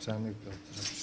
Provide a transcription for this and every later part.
За нэг бодлооч.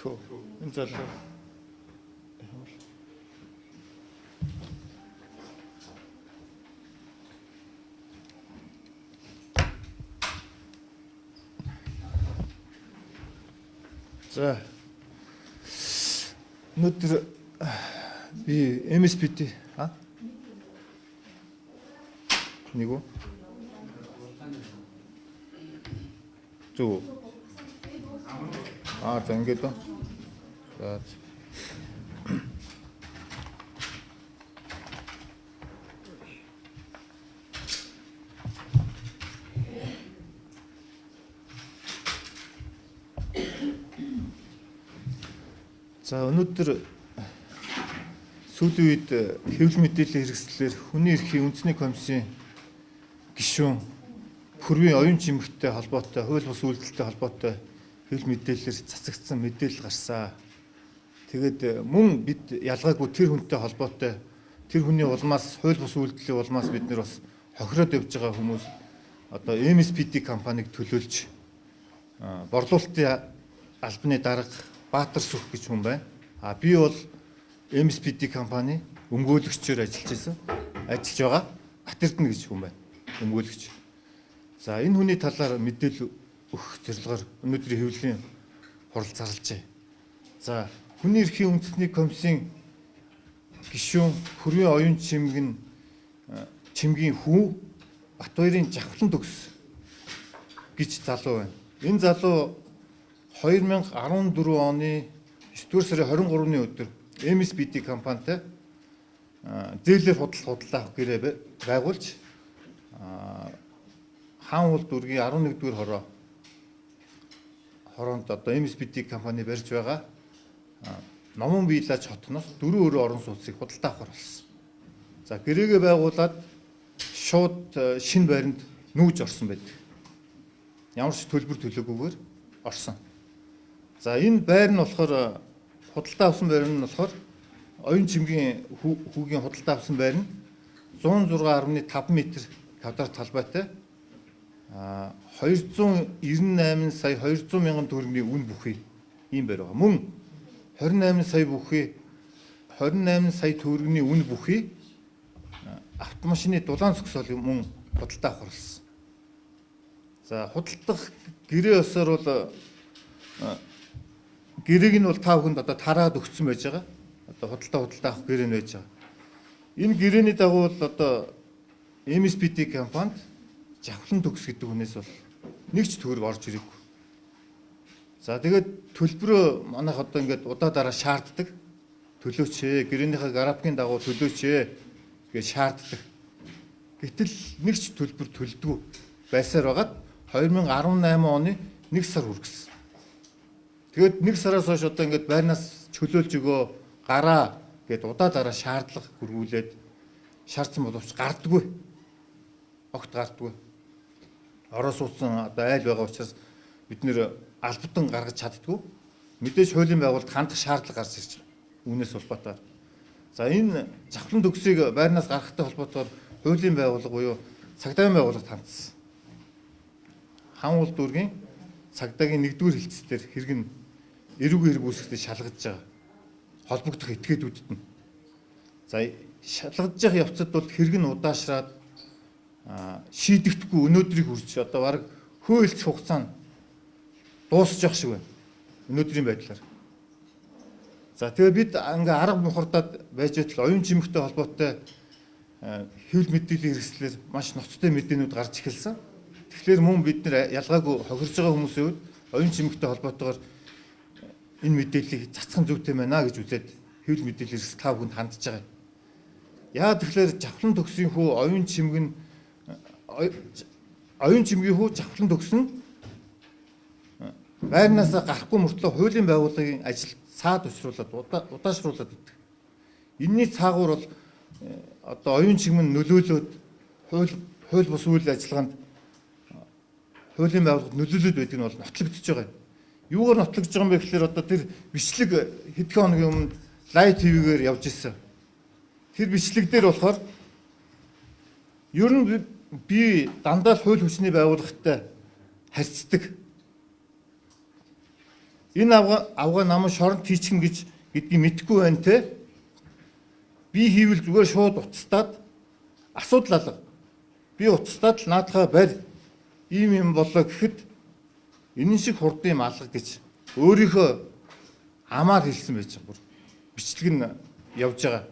Энэ залуу за өнөөдөр би MSPT нэг үү зөв за ингээд үү за өнөөдөр сүүлийн үед хэвлэл мэдээллийн хэрэгслээр хүний эрхийн үндэсний комиссийн гишүүн Хүрвийн оюун чимэгтэй холбоотой хууль бус үйлдэлтэй холбоотой хэвлэл мэдээлэлээр цацагдсан мэдээлэл гарсан. Тэгээд мөн бид ялгаагүй тэр хүнтэй холбоотой тэр хүний улмаас хууль бус үйлдэлийн улмаас бид нэр бас хохироод явж байгаа хүмүүс одоо MSPT компаниг төлөөлж борлуулалтын албаны дарга Баатар Сүх гэж хүн байна. Би бол MSPT компани өмгөөлөгчөөр ажиллаж байгаа Атэрдэн гэж хүн байна. Өмгөөлөгч. За энэ хүний талаар мэдээлэл өгөх зорилгоор өнөөдрийн хэвлэлийн хурал зарлажээ. За хүний эрхийн үндэсний комиссийн гишүүн Хүрвийн оюун чимгийн хүү Батбаярын Жавхлан төгс гэж залуу байна. Энэ залуу 2014 оны 9-р сарын 23-ны өдөр MSPT компанитай зээлээр худалдаа авах гэрээ байгуулж хаан улд дүргийн 11-р хороонд одоо MSPT компани барьж байгаа Номон Бийлаж хотноос 4 өрөө орон сууцыг худалдаа авахар болсон. За гэрээгээ байгуулад шууд шинэ байранд нүүж орсон байдаг. Ямар ч төлбөр төлөөгүйгээр орсон. За энэ байр нь болохоор худалдаа авсан байр нь болохоор оюун чимгийн хүүгийн худалдаа авсан байр нь 106.5 м квадрат талбайтай 298 сая 200 мянган төгрөгийн үн бүхий ийм байр байгаа. Мөн 28 сая төгрөгийн үн бүхий автомашины дулаан зогсоол мөн худалдаа авахарлсан. За худалдах гэрээ ёсоор бол гэрээг нь бол та бүхэнд одоо тараад өгсөн байж байгаа. Одоо худалдаа авах гэрээ нь байж байгаа. Энэ гэрээний дагуу бол одоо MSPT компанид Жавхлан төгс гэдэг хүнээс бол нэг ч төгрөг орж ирээгүй. За тэгээд төлбөрөө манайх одоо ингээд удаа дараа шаарддаг. Төлөөч ээ, гэрээнийхээ графикийн дагуу төлөөч ээ гэж шаарддаг. Гэтэл нэг ч төлбөр төлдгөө байсаар байгаад 2018 оны 1 сар хүргэсэн. Тэгээд 1 сараас хойш одоо ингээд байрнаас чөлөөлж өгөө гараа гэд удаа дараа шаардлага хөрвүүлээд шаардсан боловч гардаггүй. Огт гардаггүй. Орос улсын одоо айл байгаа учраас бид нэр албадан гаргаж чаддгүй. Мэдээж хуулийн байгуулалт хандах шаардлага гарч ирж байгаа. Үүнээс холбоотойгоор. За энэ завхлан төгсгийг байрнаас гаргахтай холбоотойгоор хуулийн байгууллага буюу цагдаагийн байгууллагт хандсан. Хан улс дүүргийн цагдаагийн 1-р хэлцээр хэрэг нь эрүүг хэрэг үүсгэхдээ шалгаж байгаа. Холбогдох этгээдүүдэд нь. За шалгаж явах явцад бол хэрэг нь удаашраад шийдэгдэхгүй өнөөдрийг хүрч одоо баг хөөлц хугацаа нь дуусчих шиг байна. Өнөөдрийн байдлаар. За тэгээ бид ингээ арга мухардад байж байтал оюун чимэгтэй холбоотой хэвлэл мэдээллийн хэрэгслэр маш ноцтой мэдээнүүд гарч эхэлсэн. Тэгэхээр мөн бид нэр ялгаагүй хохирж байгаа хүмүүсийн хувьд оюун чимэгтэй холбоотойгоор энэ мэдээллийг цацхан зүйтэй байна гэж үзээд хэвлэл мэдээллийн хэрэгсэл тав хүнд хандж байгаа. Яа тэгэхээр завхлан төгсгийн хүү оюун чимгийн хүү завхлан төгсөн байрнаас гарахгүй мөртлөө хуулийн байгууллагын ажил цаад учруулад удаашруулад идэх. Энийний цаагуур бол одоо оюун чимэн нөлөөлөд хууль бус үйл ажиллагаанд хуулийн байгууллагад нөлөөлөд байдаг нь бол нотлогдож байгаа. Юугаар нотлогдож байгаа юм бэ гэхээр одоо тэр бичлэг хэдхэн хоногийн өмнө лайв ТV-гээр явж ирсэн. Тэр бичлэг дээр болохоор ер нь би дандаа л хууль хүчний байгууллагатай харьцдаг. Энэ авгаа намайг шоронд хийчихнэ гэдгийг мэдэхгүй байна те. Би хийвэл зүгээр шууд уцтаад асуудал алга. Би уцтаад л наадхаа барь ийм юм болоо гэхэд энэ шиг хурдан юм алга гэж өөрийнхөө амаар хэлсэн байж байгаа. Бичлэг нь явж байгаа.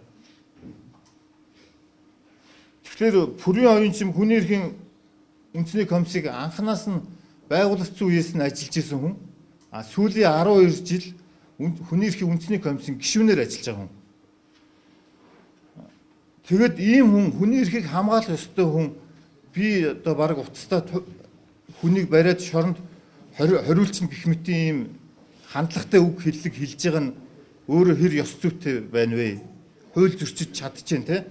Тэгэхээр Пүрэвийн оюун чим хүний эрхийн үндэсний комиссийг анханаас нь байгуулагдсан үеэс нь ажиллаж исэн хүн. Сүүлийн 12 жил хүний эрхийн үндэсний комиссийн гишүүнээр ажиллаж байгаа хүн. Тэгэд ийм хүн хүний эрхийг хамгаалах ёстой хүн би одоо баг уцтаа хүнийг бариад шоронд хориулчихна гэх мэт ийм хандлагатай үг хэллэг хэлж байгаа нь өөрөө хэр ёс зүйтэй байна вэ? Хууль зөрчиж чадчихээн те.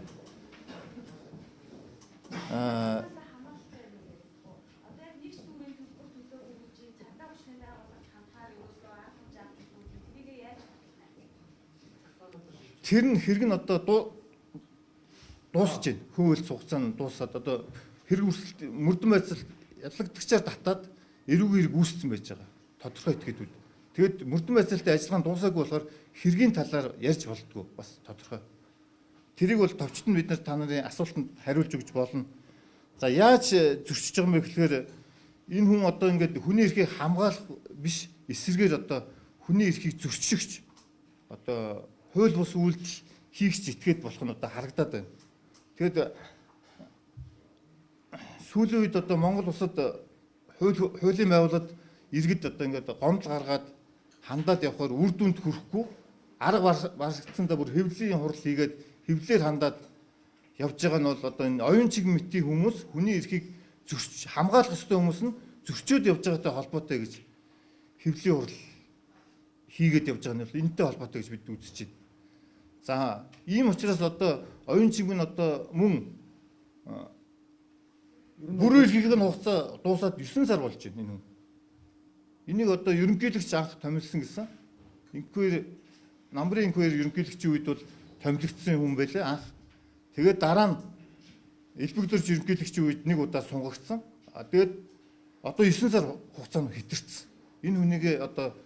Тэр нь хэрэг нь одоо дуусж байна. Хууль хугацаа нь дуусаад одоо хэрэг үүсэлт мөрдөн байцаал ялагдагчаар татаад эрүүг хэрэг үүссэн байж байгаа. Тодорхой этгээдүүд. Тэгэд мөрдөн байцаалтай ажиллагаан дуусаагүй болохоор хэргийн талаар ярьж болтгоо бас тодорхой. Тэрийг бол товчд нь бид нар та нарын асуултанд хариулж өгч болно. За яаж зөрчиж байгаа юм бэ гэхээр энэ хүн одоо ингээд хүний эрхийг хамгаалах биш эсэргээр одоо хүний эрхийг зөрчигч одоо хууль бус үйлдэл хийгч итгээд болох нь одоо харагдаад байна. Тэгэд сүүлийн үед одоо Монгол улсад хуулийн байгууллагад иргэд одоо ингээд гомдол гаргаад хандаад явхаар үр дүнд хүрэхгүй арга барагдсандаа бүр хэвлэлийн хурал хийгээд хэвлэлээр хандаад явж байгаа нь бол одоо энэ оюун чиг мэтийн хүмүүс хүний эрхийг хамгаалах ёстой хүмүүс нь зөрчөөд явж байгаатай холбоотой гэж хэвлэлийн хурал хийгээд явж байгаа нь бол энэтэй холбоотой гэж бид үзэж байна. За ийм учраас одоо оюун чиг нь одоо мөн бүрэн эрхийнх нь хугацаа дуусаад 9 сар болж байна энэ хүн. Энийг одоо ерөнхийлөгч анх томилсон гэсэн. Намрын инквайр ерөнхийлөгчийн үед бол томилогдсон хүн байлээ анх. Тэгээд дараа нь элбэгдэрч ерөнхийлөгчийн үед нэг удаа сунгагдсан. Тэгээд одоо 9 сар хугацаа нь хэтэрсэн. Энэ хүнийг одоо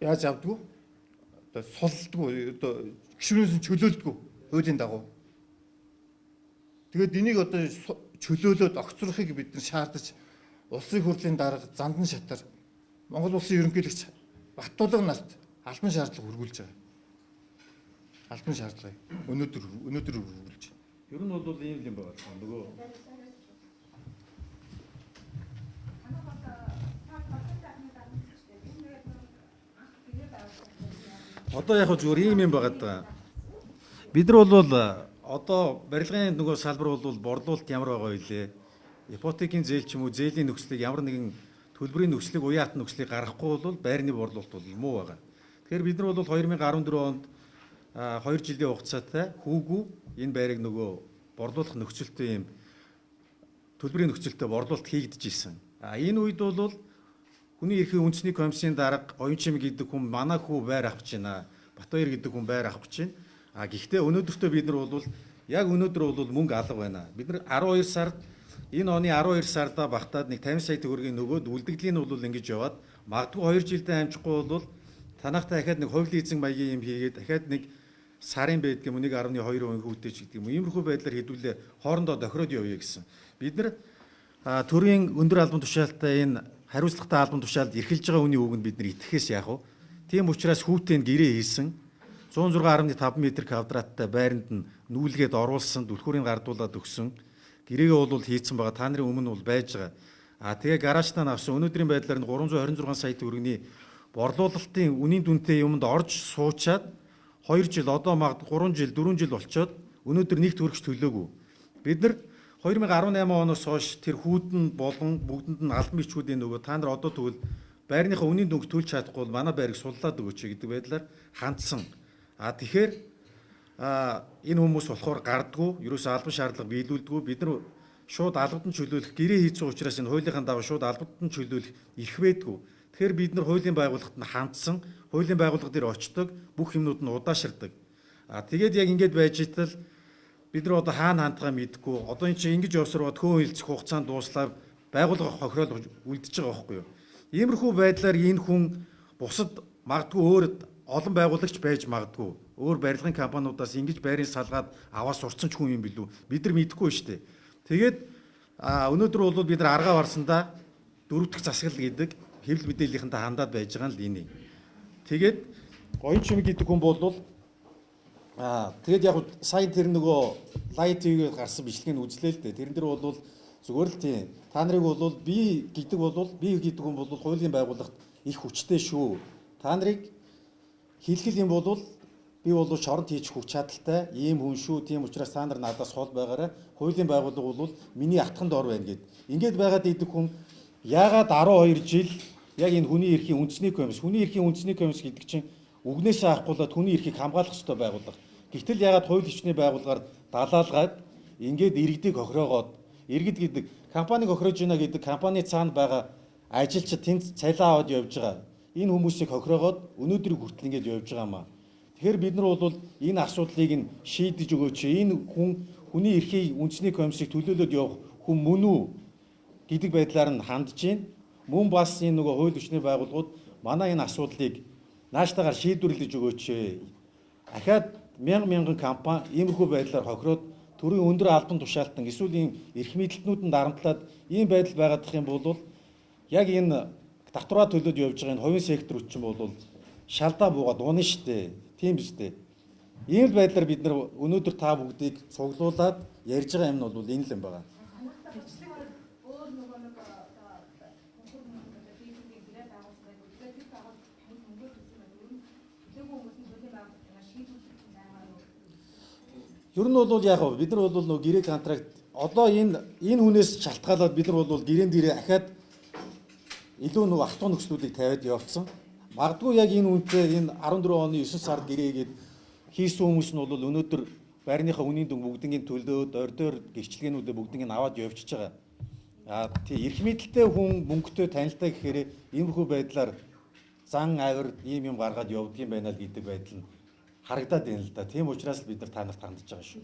яаж авдгүү? Одоо сулдгүү, одоо гишүүнээс нь чөлөөлдгүү хуулийн дагуу. Тэгээд энийг одоо чөлөөлөөд огцрохыг бид нар шаардаж улсын хурлын дарга Зандан шатар Монгол улсын ерөнхийлөгч Баттулга нарт албан шаардлага хөрвүүлж байгаа. Албан шаардлагыг өнөөдөр хөрвүүлж байна. Ер нь бол ийм юм байна. Нөгөө Одоо яг зүгээр ийм юм байгаад байгаа. Бид нар бол одоо барилгын нөгөө салбар бол борлуулалт ямар байгаа вэ? Ипотекийн зээл ч юм уу зээлийн нөхцөлийг ямар нэгэн төлбөрийн нөхцөлийг уяат нөхцөлийг гаргахгүй бол байрны борлуулалт бол муу байгаа. Тэгэхээр бид нар бол 2014 онд 2 жилийн хугацаатай хүүгүү энэ байрыг нөгөө борлуулах нөхцөлтэй юм төлбөрийн нөхцөлтэй борлуулалт хийгдэж ирсэн. Энэ үед бол хүний эрхийн үндэсний комиссийн дарга Оюун Чимэг гэдэг хүн манай хүү байр авч байна. Батбаяр гэдэг хүн байр авах гэж байна. Гэхдээ өнөөдөртөө бид нар бол яг өнөөдөр бол мөнгө алга байна. Бид нар 12 сард энэ оны 12 сарда багтаад нэг 50 сая төгрөгийн нөгөөд үлдэгдлийн нь бол ингэж яваад магадгүй 2 жилдээ амжихгүй бол танахтай дахиад нэг хувь лизинг маягийн юм хийгээд дахиад нэг сарын байдаг юм 1.2% хүүтэй ч гэдэг юм. Иймэрхүү байдлаар хэдүүлээ хоорондоо тохироод явъя гэсэн. Бид нар төрийн өндөр албан тушаалтай энэ хариуцлагатай албан тушаалд эрхэлж байгаа хүний үгэнд бид нар итгэхээс яах вэ? Тийм учраас хүүтэй гэрээ хийсэн 106.5 м квадраттай байранд нь нүүлгээд оруулсан түлхүүрийг гардуулаад өгсөн. Гэрээгээ бол хийцэн байгаа. Та нарын өмнө бол байж байгаа. Тэгээ гаражтаа авсан өнөөдрийн байдлаар нь 326 сая төгрөгийн борлуулалтын үнийн дүнтэй юмд орж суучаад 2 жил одоо магадгүй 3 жил 4 жил болчоод өнөөдөр нэг төгрөгч төлөөгүй. Бид нар 2018 оноос хойш тэр хүүдэн болон бүгдэнд нь албан бичгүүдийн нөгөө та нар одоо тэгвэл байрныхаа үнийн дүнг төлж чадахгүй бол манай байрыг суллаад өгөөч гэдэг байдлаар хандсан. Тэгэхээр энэ хүмүүс болохоор гардггүй, ерөөсөө албан шаардлага биелүүлдэггүй. Бид нар шууд албадан чөлөөлөх гэрээ хийцэн учраас энэ хуулийнхаа дагуу шууд албадан чөлөөлөх эрх байдгүй. Тэгэхээр бид нар хуулийн байгууллагад нь хандсан, хуулийн байгууллага дээр очдог, бүх юмнууд нь удааширдаг. Тэгээд яг ингэж байж итэл бид нар одоо хаана хандгаа мэдэхгүй. Одоо эн чинь ингэж явсараад хөө хилцэх хугацаанд дууслаа байгууллага хохирол үлдчихэж байгаа байхгүй юу? Иймэрхүү байдлаар энэ хүн бусад магадгүй өөр олон байгуулагч байж магадгүй. Өөр барилгын компаниудаас ингэж байрын салгаад аваад сурцсан ч хүн юм билүү? Бид нар мэдэхгүй шүү дээ. Тэгээд өнөөдөр бол бид нар аргаа барсандаа 4 дахь засаглал гэдэг хэвлэл мэдээллийнхэнтэй хандаад байж байгаа л энэ. Тэгээд Оюун Чимэг гэдэг хүн бол тэгээд яг сайн тэр нөгөө лайв ТV-гээр гарсан бичлэгийг үзлээ л дээ. Тэрэн дээр бол зүгээр л тийм. Та нарыг бол би гэдэг хүн бол хуулийн байгууллагт их хүчтэй шүү. Та нарыг хэлхэл юм бол би бол шоронд хийчих хүч чадалтай ийм хүн шүү. Тийм учраас та нар надаас хол байгаарай. Хуулийн байгууллага бол миний атханд ор байна гэд. Ингээд байгаад идэх хүн яагаад 12 жил яг энэ хүний эрхийн үндэсний комисс гэдэг чинь үгнээсээ авахгүйлаад хүний эрхийг хамгаалах ёстой байгууллага. Гэвтэл яагаад хууль хүчний байгууллагаар далаалгаад ингээд иргэдийг хохироогоод иргэд гэдэг компаниг хохироож байна гэдэг компани цаана байгаа ажилчид тэнд цалиа аваад явж байгаа. Энэ хүмүүсийг хохироогоод өнөөдрийг хүртэл ингээд явж байгаа маа. Тэгэхээр бид нар бол энэ асуудлыг нь шийдэж өгөөч. Энэ хүний эрхийн үндэсний комиссийг төлөөлөд явах хүн мөн үү гэдэг байдлаар нь хандж байна. Мөн бас энэ нөгөө хууль хүчний байгууллагууд манай энэ асуудлыг нааштайгаар шийдвэрлэж өгөөч. Ахаад мянган компани иймэрхүү байдлаар хохироод төрийн өндөр албан тушаалтан эсвэл ийм эрх мэдэлтнүүдэнд дарамтлаад ийм байдал байгаадах юм бол яг энэ татвараа төлөөд явж байгаа энэ хувийн сектор чинь бол шалдаа буугаад унаа штэ. Тийм биз дээ. Ийм л байдлаар бид нар өнөөдөр та бүгдийг цуглуулад ярьж байгаа юм нь бол энэ л юм байна. Ер нь бол яг бид нар бол нөгөө гэрээ контракт одоо энэ хүнээс шалтгаалаад бид нар бол гэрээн дээрээ ахаад илүү нөгөө алтуу нөхцлүүдийг тавиад явцсан. Магадгүй яг энэ үнэтэй энэ 14 оны 9 сард гэрээгээд хийсэн хүмүүс нь бол өнөөдөр байрныхаа үнийн дүн бүгднийг төлөөд ордоор гэрчлэгээнүүдээ бүгднийг аваад явчихж байгаа. Тий эрх мэдэлтэй хүн мөнгөтэй танилтай гэхээр иймэрхүү байдлаар зан авир ийм юм гаргаад явдгийм байна л гэдэг байдал нь харагдаад байна л да. Тийм учраас бид нар та нарт хандж байгаа шүү.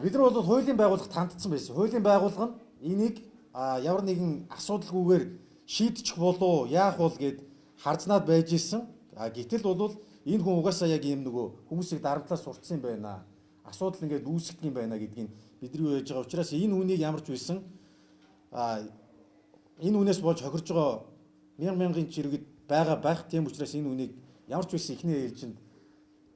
Бид нар бол хуулийн байгууллагт хандсан байсан. Хуулийн байгууллага нь энийг ямар нэгэн асуудалгүйгээр шийдчих болов яах бол гэд харзнаад байж исэн. Гэтэл бол энэ хүн угаасаа яг ийм нөгөө хүмүүсийг дарамтлаа сурцсан юм байна. Асуудал ингээд үүсгэх юм байна гэдгийг бидний юу яаж байгаа учраас энэ хүнийг ямарч байсан энэ хүнээс болж хохирж байгаа мянган жиргэд байх. Тийм учраас энэ хүнийг ямарч байсан ихний ээлжинд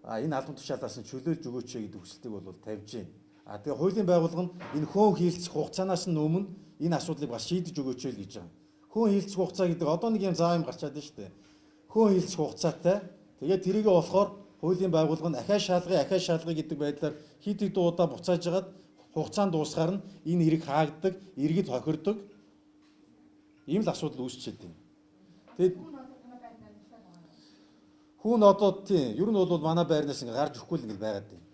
энэ албан тушаалаас нь чөлөөлж өгөөч гэдэг хүсэлтийг бол тавьж байна. Тэгээ хуулийн байгууллага нь энэ хөөн хийлцэх хугацаанаас нь өмнө энэ асуудлыг бас шийдэж өгөөч л гэж байгаа. Хүн хилцэх хугацаа гэдэг одоо нэг юм зав юм гарчаад байна шүү дээ. Хүн хилцэх хугацаатай. Тэгээд тэрийгэ болохоор хуулийн байгууллага нь ахаа шалгая гэдэг байдлаар хид хид удаа буцааж хагаад хугацаанд дуусгаар нь энэ хэрэг хаагддаг, иргэд хохирдог. Ийм л асуудал үүсчихэд байна. Тэгээд хүн одоо тийм ер нь бол манай байрнаас ингээ гарч ирэхгүй л ингээ байгаад байна.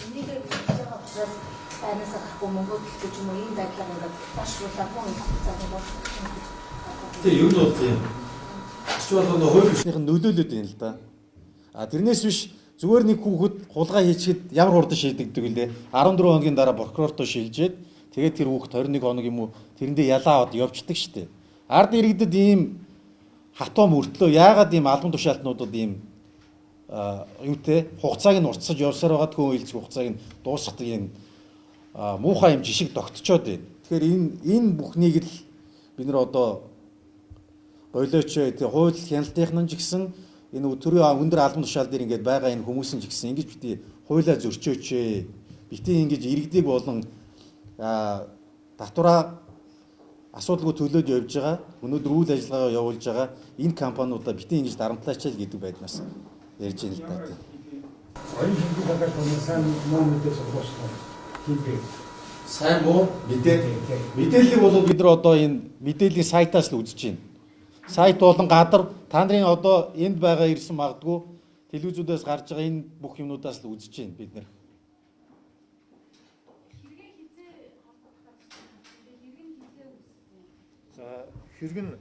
Энийг хийж байгаа учраас байнаас гарахгүй мөнгө төлөх юм уу ийм байдлаар ингээд башруулаад хүн хэвцээ болох юм. Тэгээ ер нь бол тийм. Ч болгоно хууль бишнийх нь нөлөөлөд байна л да. А тэрнээс биш зүгээр нэг хүүхэд хулгай хийчихэд ямар хурдан шийдэгдэг үлээ. 14 хоногийн дараа прокурортой шилжээд тэгээд тэр хүүхэд 21 хоног юм уу тэрэндээ ялаа аваад явчихдаг штеп. Ард иргэдэд ийм хатуу мөртлөө яагаад ийм албан тушаалтнуудад ийм юутэй хугацааг нь уртсаж явсаар байгаа хүн хилцэх хугацааг нь дуусгадаг юм муухай юм жишг тогтцоод байна. Тэгэхээр энэ бүхнийг л бид нар одоо болооч тий хууль хяналтынхнан ч гэсэн энэ төрийн өндөр албан тушаал дээр ингээд байгаа энэ хүмүүсийн ч гэсэн ингэж бити хуулиа зөрчөөч бити ингэж иргэдэг болон татвараа асуудалгүй төлөөд явж байгаа өнөөдөр үйл ажиллагаагаа явуулж байгаа энэ компаниудаа бити ингэж дарамтлаачаал гэдэг байднаас ярьж байна л да тий. Оюун шинжлэх ухааны сайн муу мэдээлэл сургуулсан хийдэг. Сайн муу мэдээллийг бол бид нар одоо энэ мэдээллийн сайтаас л үзэж байна. Сайт болон гадар та нарын одоо энд байгаа ирсэн магадгүй телевизүүдээс гарч байгаа энэ бүх юмнуудаас л үзэж байна бид нар. За хэрэг нь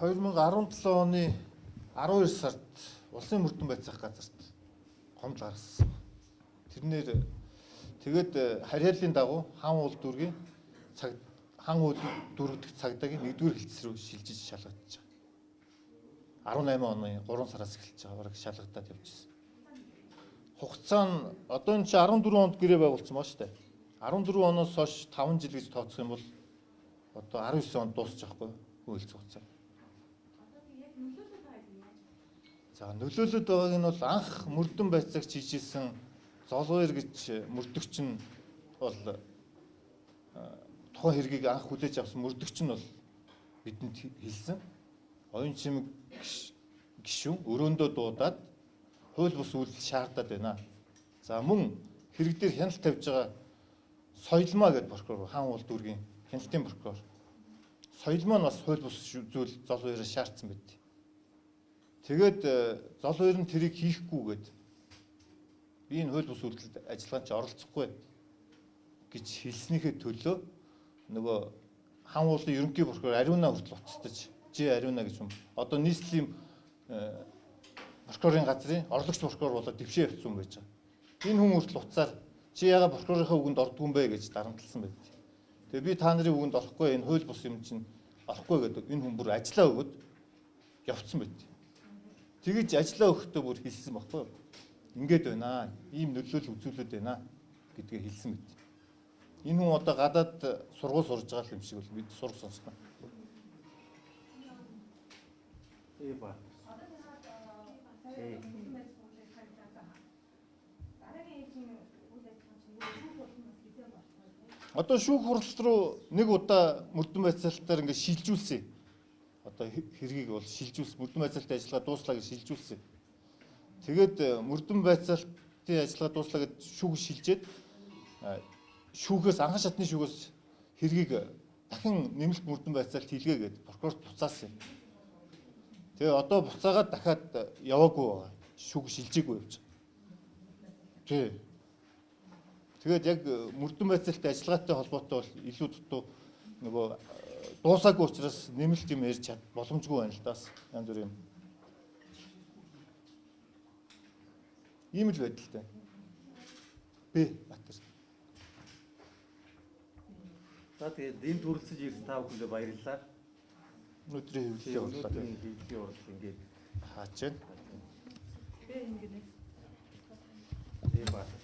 2017 оны 12 сард улсын мөрдөн байцаах газарт гомдол гаргасан. Тэрнээр тэгээд харьяаллын дагуу хан уул дүүргийн хан уул дүүргэх цагдаагийн 1-р хэлтс рүү шилжиж шалгагдаж байгаа. 18 оны 3 сараас эхэлж байгаа бараг шалгагдаад явжсэн. Хугацаа нь одоо энэ чи 14 онд гэрээ байгуулсан ба штэ. 14 оноос хойш 5 жил гэж тооцох юм бол одоо 19 онд дуусчих байхгүй хөлц хугацаа. За нөлөөлөд байгааг нь бол анх мөрдөн байцаагч хийжсэн золгоёр гэж мөрдөгч нь бол тухайн хэргийг анх хүлээж авсан мөрдөгч нь бол бидэнд хэлсэн. Оюун чимэг гишүүн өрөөндөө дуудаад хууль бус үйлдэл шаардаад байна. За мөн хэрэг дээр хяналт тавьж байгаа Соёлмаа гэдэг прокурор хан уул дүүргийн хяналтын прокурор. Соёлмаа нь бас хууль бус зүйл золгоёроос шаардсан байт. Тэгээд золгоёр нь тэрийг хийхгүйгээд би энэ хууль бус үйлдэлд ажиллагаанд ч оролцохгүй гэж хэлснийхээ төлөө нөгөө хан уулын ерөнхий прокурор Ариуна хүртэл уцтаж Ариуна гэж юм. Одоо нийслэлийн прокурорын газрын орлогч прокурор болоод дэвшээ явцсан юм байж байгаа. Энэ хүн хүртэл уцаар чи яагаад прокурорынхаа үгэнд ордгүй юм бэ гэж дарамтлсан байт. Тэгээ би та нарын үгэнд орохгүй энэ хууль бус юм чинь орохгүй гэдэг энэ хүн бүр ажиллаа өгöd явцсан байт. Тэгэж ажиллаа өгөхдөө бүр хэлсэн баггүй юу? Ингээд байна. Ийм нөлөөлөл үзүүлээд байна гэдгээ хэлсэн мэт. Энэ хүн одоо гадаад сургууль сурж байгаа юм шиг бол бид сурах сонсноо. Ба. Одоо шүүх хуралд руу нэг удаа мөрдөн байцаалтаар ингээд шилжүүлсэн. Одоо хэргийг бол шилжүүлсэн. Мөрдөн байцаалтын ажиллагаа дууслаа гэж шилжүүлсэн. Тэгээд мөрдөн байцаалтын ажиллагаа дууслаа гэж шүүх шилжээд шүүхээс анхан шатны шүүхээс хэргийг дахин нэмэлт мөрдөн байцаалт хийлгээ гэдэг прокурорт буцаасан юм. Тэгээ одоо буцаагаад дахиад яваагүй байгаа. Шүүх шилжээгүй явж байгаа. Тий. Тэгээд яг мөрдөн байцаалтын ажиллагаатай холбоотой бол илүү дутуу нөгөө дуусаагүй учраас нэмэлт юм ярьж чад боломжгүй байна л даас янз бүр юм. Ийм л байдалтай. Бэ Батар. За тэгээд энэ төрөлцөж ирсэн та бүхэндээ баярлалаа. Өнөөдрийн хэвлэлээ бодлоо. Өнөөдрийн хэвлэлийн урд ингээд хаач байна. Би ингэнэ. тийм байна.